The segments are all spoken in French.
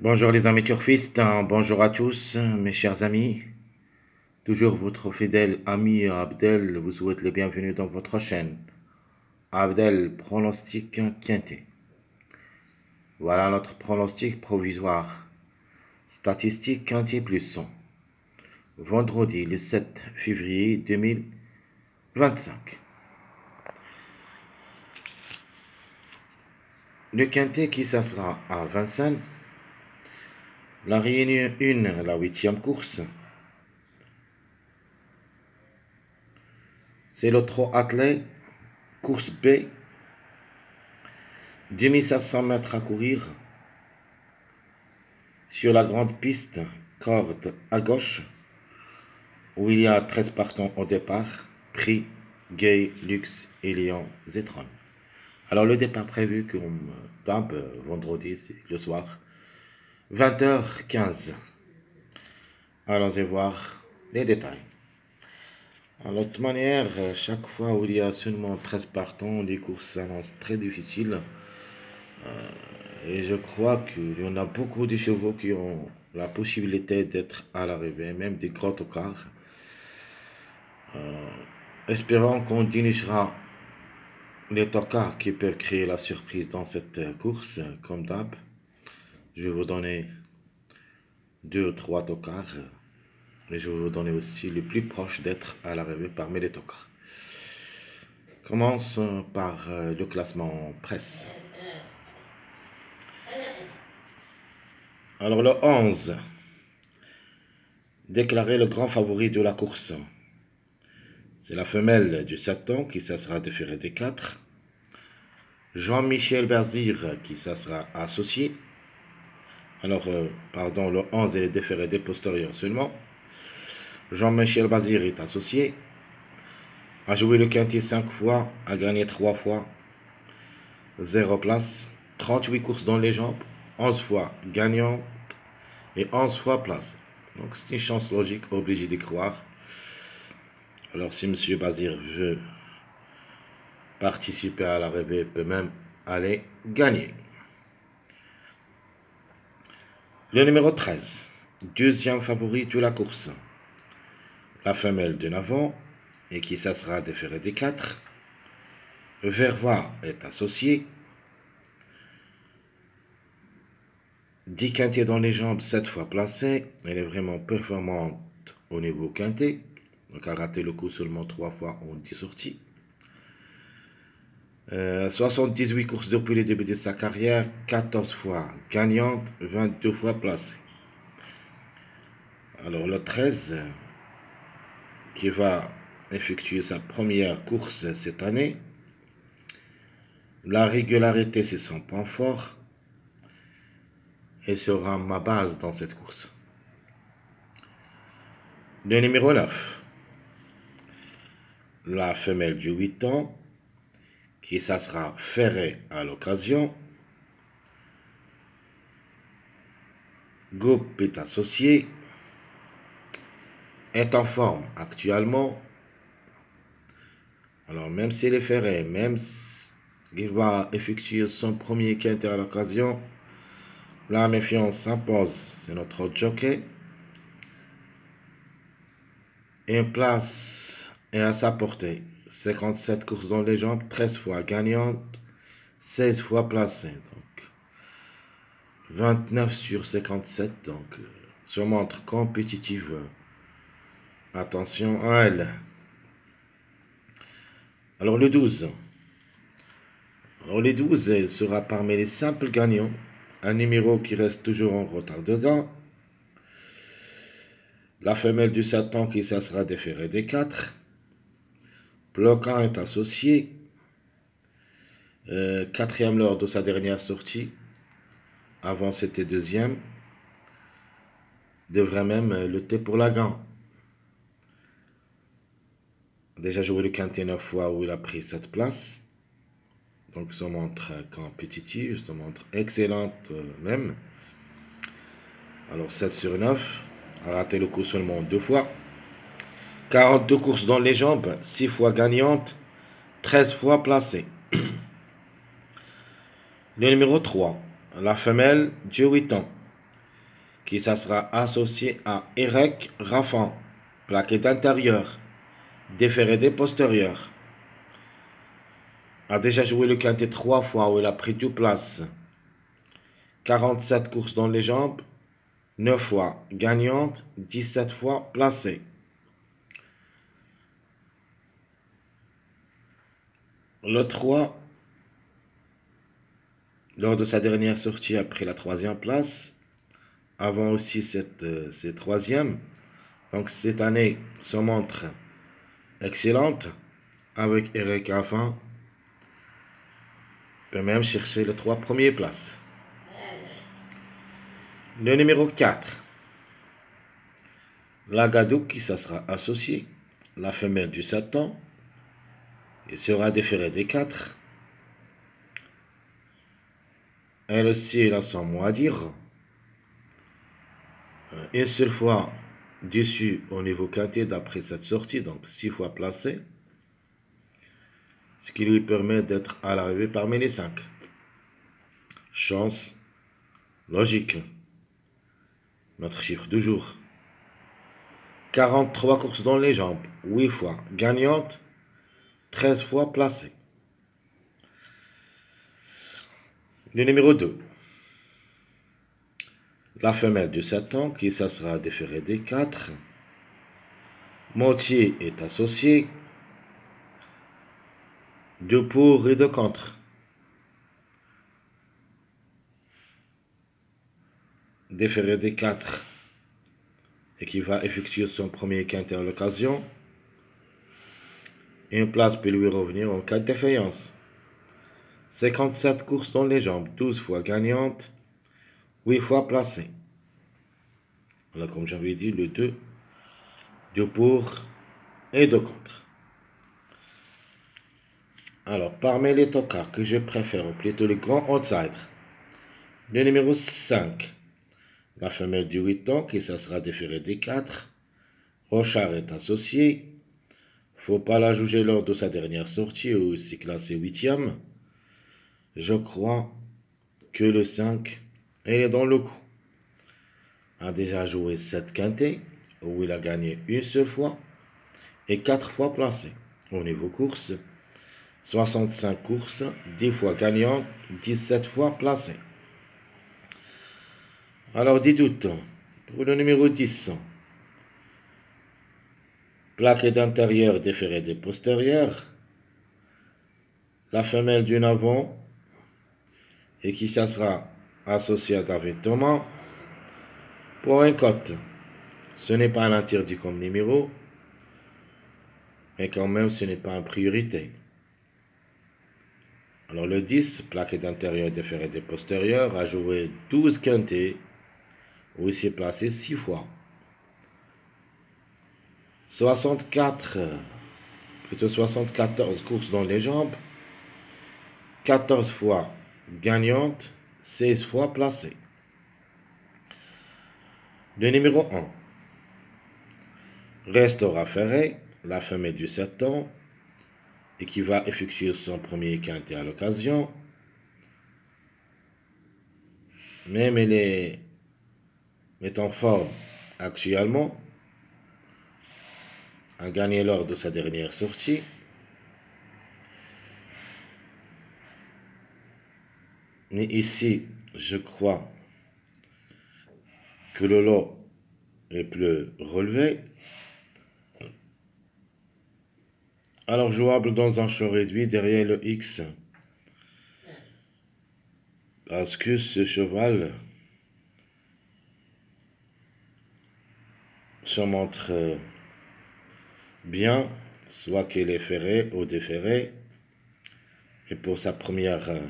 Bonjour les amis turfistes, bonjour à tous mes chers amis. Toujours votre fidèle ami Abdel vous souhaite le bienvenu dans votre chaîne. Abdel pronostic quintet. Voilà notre pronostic provisoire. Statistique quintet plus 100. Vendredi le 7 février 2025. Le quintet qui s'assera à Vincennes. La réunion 1, la 8e course. C'est le trot attelé, course B, 2500 mètres à courir. Sur la grande piste, corde à gauche, où il y a 13 partants au départ, Prix, Gay, Lux, Elion, Zetron. Alors le départ prévu comme d'hab, vendredi, c'est le soir, 20h15. Allons-y voir les détails. De toute manière, chaque fois où il y a seulement 13 partants, les courses s'annoncent très difficiles. Et je crois qu'il y en a beaucoup de chevaux qui ont la possibilité d'être à l'arrivée, même des gros tocards. Espérons qu'on dirigera les tocards qui peuvent créer la surprise dans cette course, comme d'hab. Je vais vous donner 2 ou 3 tocards. Et je vais vous donner aussi les plus proches d'être à l'arrivée parmi les tocards. Commençons par le classement presse. Alors le 11, déclaré le grand favori de la course. C'est la femelle du 7 ans qui sera déférée des 4. Jean-Michel Bazir qui sera associé. Alors, le 11 est déféré des postérieurs seulement. Jean-Michel Bazir est associé. A joué le quintet 5 fois, a gagné 3 fois. 0 place. 38 courses dans les jambes. 11 fois gagnante et 11 fois place. Donc c'est une chance logique, obligé d'y croire. Alors si M. Bazir veut participer à l'arrivée, peut même aller gagner. Le numéro 13, deuxième favori de la course. La femelle de Navon, et qui ça sera déférée des 4. Vervois est associé. 10 quintets dans les jambes, 7 fois placée. Elle est vraiment performante au niveau quintet. Donc a raté le coup seulement 3 fois en 10 sorties. 78 courses depuis le début de sa carrière, 14 fois gagnante, 22 fois placée. Alors le 13, qui va effectuer sa première course cette année. La régularité, c'est son point fort et sera ma base dans cette course. Le numéro 9, la femelle du 8 ans, qui ça sera ferrée à l'occasion. Groupe est associé, est en forme actuellement. Alors même s'il est ferré, même s'il va effectuer son premier quintet à l'occasion, la méfiance s'impose. C'est notre jockey. Une place est à sa portée. 57 courses dans les jambes, 13 fois gagnante, 16 fois placée. Donc 29 sur 57. Donc se montre compétitive. Attention à elle. Alors le 12. Alors le 12, elle sera parmi les simples gagnants. Un numéro qui reste toujours en retard de gain. La femelle du 7 ans qui ça sera déférée des 4. Bloquant est associé. Quatrième lors de sa dernière sortie. Avant c'était deuxième. Devrait même lutter pour la gagne. Déjà joué le quintet 9 fois où il a pris cette place. Donc ça montre compétitive, ça montre excellente même. Alors 7 sur 9. A raté le coup seulement 2 fois. 42 courses dans les jambes, 6 fois gagnante, 13 fois placée. Le numéro 3, la femelle du 8 ans. qui ça sera associé à Eric Raffan, plaqué d'intérieur, déféré des postérieurs. A déjà joué le quintet 3 fois où il a pris tout place. 47 courses dans les jambes, 9 fois gagnante, 17 fois placée. Le 3, lors de sa dernière sortie, a pris la 3e place. Avant aussi c'est 3e. Donc cette année se montre excellente. Avec Eric Raffin, peut même chercher les 3 premières places. Le numéro 4, la Gadouk qui ça sera associé, la femelle du 7 ans, il sera déféré des 4. Elle aussi, elle a son mot à dire. Une seule fois dessus au niveau quintet d'après cette sortie, donc 6 fois placé, ce qui lui permet d'être à l'arrivée parmi les 5. Chance, logique, notre chiffre du jour. 43 courses dans les jambes, 8 fois gagnante, 13 fois placée. Le numéro 2, la femelle du 7 ans qui ça sera déférée des 4. Moitié est associé, 2 pour et 2 contre. Déféré des 4 et qui va effectuer son premier quintet à l'occasion. Une place peut lui revenir en cas de défaillance. 57 courses dans les jambes, 12 fois gagnante, 8 fois placée. Voilà, comme j'avais dit, le 2, 2 pour et 2 contre. Alors, parmi les tocards que je préfère, ou plutôt les grands outsiders, le numéro 5, la femelle du 8 ans, qui ça sera déférée des 4. Rochard est associé. Faut pas la juger lors de sa dernière sortie, où il s'est classé 8e. Je crois que le 5, il est dans le coup. A déjà joué 7 quintets, où il a gagné une seule fois, et 4 fois placé. Au niveau course, 65 courses, 10 fois gagnant, 17 fois placé. Alors, 10 doutes. Pour le numéro 10, plaqué d'intérieur, déféré des postérieurs. La femelle d'une avant, et qui ça sera associée à David Thomas. Pour un cote, ce n'est pas un interdit comme numéro, mais quand même ce n'est pas une priorité. Alors le 10, plaqué d'intérieur, déféré des postérieurs, a joué 12 quintets, où il s'est placé 6 fois. 74 courses dans les jambes, 14 fois gagnante, 16 fois placée. Le numéro 1, Restaura Ferré, la femelle du 7 ans, et qui va effectuer son premier quintet à l'occasion. Même elle est en forme actuellement, a gagné lors de sa dernière sortie. Mais ici, je crois que le lot est plus relevé. Alors jouable dans un champ réduit derrière le X. Parce que ce cheval se montre bien, soit qu'il est ferré ou déféré. Et pour sa première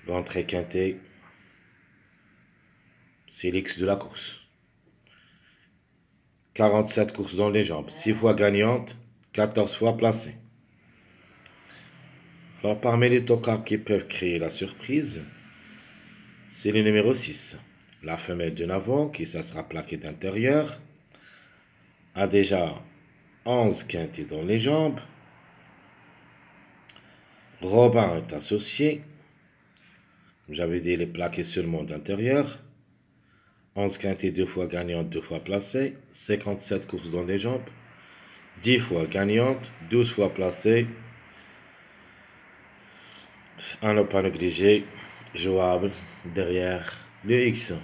rentrée quintée, c'est l'X de la course. 47 courses dans les jambes, 6 fois gagnante, 14 fois placée. Alors parmi les tocards qui peuvent créer la surprise, c'est le numéro 6. La femelle de Navon, qui ça sera plaquée d'intérieur, a déjà 11 quintets dans les jambes. Robin est associé. J'avais dit les plaqués seulement d'intérieur. 11 quintés, 2 fois gagnante, 2 fois placée. 57 courses dans les jambes. 10 fois gagnante, 12 fois placée. Un lot pas négligé, jouable derrière le X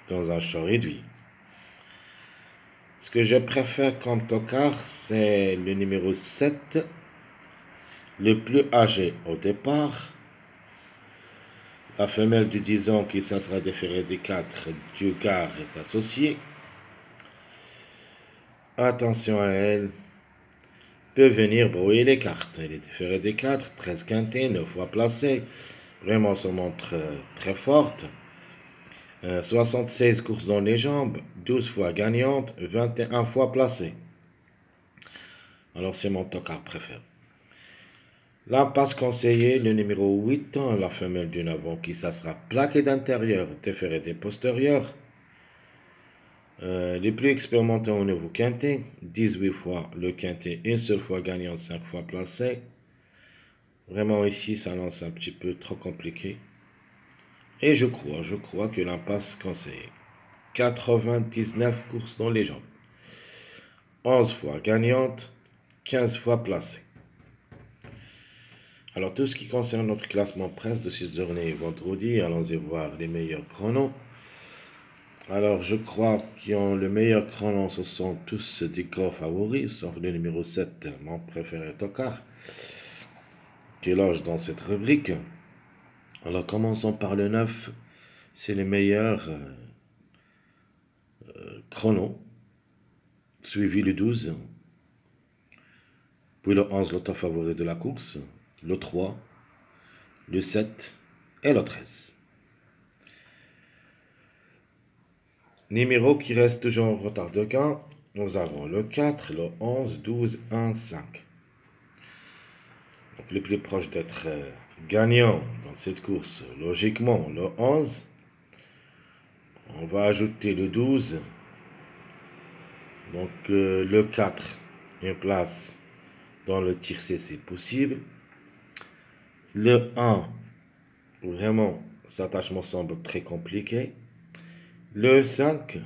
dans un champ réduit. Ce que je préfère comme tocard, c'est le numéro 7, le plus âgé au départ. La femelle de 10 ans qui ça sera déférée des 4 du gare est associée. Attention à elle, peut venir brouiller les cartes. Elle est déférée des 4, 13 quintées, 9 fois placée. Vraiment se montre très forte. 76 courses dans les jambes, 12 fois gagnante, 21 fois placée. Alors c'est mon tocard préféré. L'impasse conseillée, le numéro 8, la femelle du 9 ans qui ça sera plaquée d'intérieur, déférée des postérieurs. Les plus expérimentés au niveau quintet, 18 fois le quintet, une seule fois gagnante, 5 fois placée. Vraiment ici ça lance un petit peu trop compliqué. Et je crois que l'impasse conseillée. 99 courses dans les jambes. 11 fois gagnante, 15 fois placée. Alors tout ce qui concerne notre classement presse de cette journée vendredi, allons-y voir les meilleurs chronos. Alors je crois qu'ils ont le meilleur chrono, ce sont tous des gros favoris, sauf le numéro 7, mon préféré tocard, qui loge dans cette rubrique. Alors commençons par le 9, c'est le meilleur chrono, suivi le 12, puis le 11, l'auto favori de la course, le 3, le 7 et le 13. Numéro qui reste toujours en retard de gain, nous avons le 4, le 11, 12, 1, 5. Donc le plus proche d'être gagnant dans cette course, logiquement le 11. On va ajouter le 12. Donc le 4, une place dans le tiercé, c'est possible. Le 1, vraiment, cet attachement semble très compliqué. Le 5,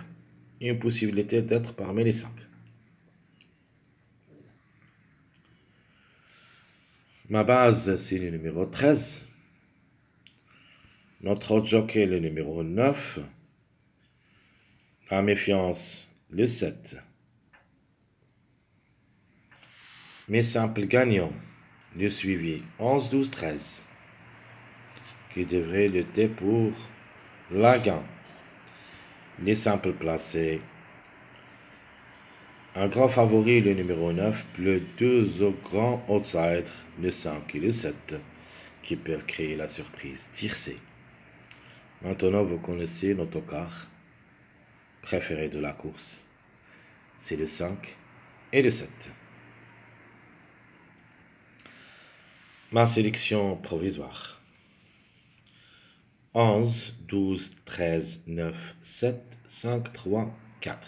une possibilité d'être parmi les 5. Ma base, c'est le numéro 13. Notre autre jockey, le numéro 9. La méfiance, le 7. Mes simples gagnants, le suivi 11, 12, 13. Qui devrait lutter pour la gain. Les simples placés. Un grand favori, le numéro 9, le 2 grands outsiders, le 5 et le 7, qui peuvent créer la surprise tiercée. Maintenant, vous connaissez notre car préféré de la course. C'est le 5 et le 7. Ma sélection provisoire. 11, 12, 13, 9, 7, 5, 3, 4.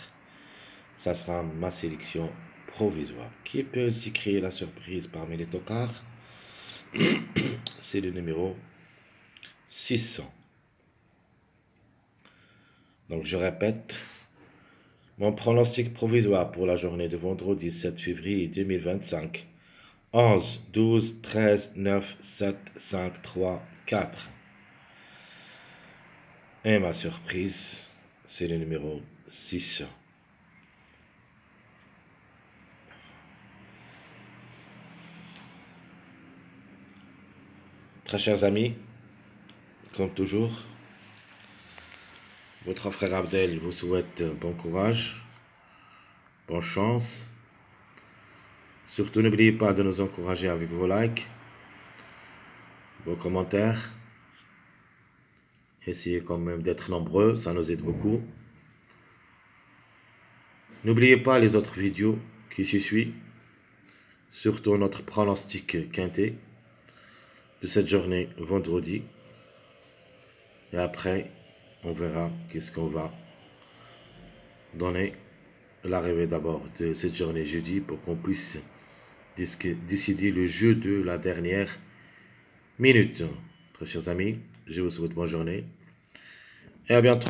Ça sera ma sélection provisoire. Qui peut aussi créer la surprise parmi les tocards? C'est le numéro 600. Donc je répète, mon pronostic provisoire pour la journée de vendredi 7 février 2025. 11, 12, 13, 9, 7, 5, 3, 4. Et ma surprise, c'est le numéro 600. Très chers amis, comme toujours, votre frère Abdel vous souhaite bon courage, bonne chance. Surtout n'oubliez pas de nous encourager avec vos likes, vos commentaires. Essayez quand même d'être nombreux, ça nous aide beaucoup. N'oubliez pas les autres vidéos qui suivent, surtout notre pronostic quintet de cette journée vendredi. Et après, on verra qu'est-ce qu'on va donner l'arrivée d'abord de cette journée jeudi pour qu'on puisse décider le jeu de la dernière minute. Très chers amis, je vous souhaite bonne journée et à bientôt.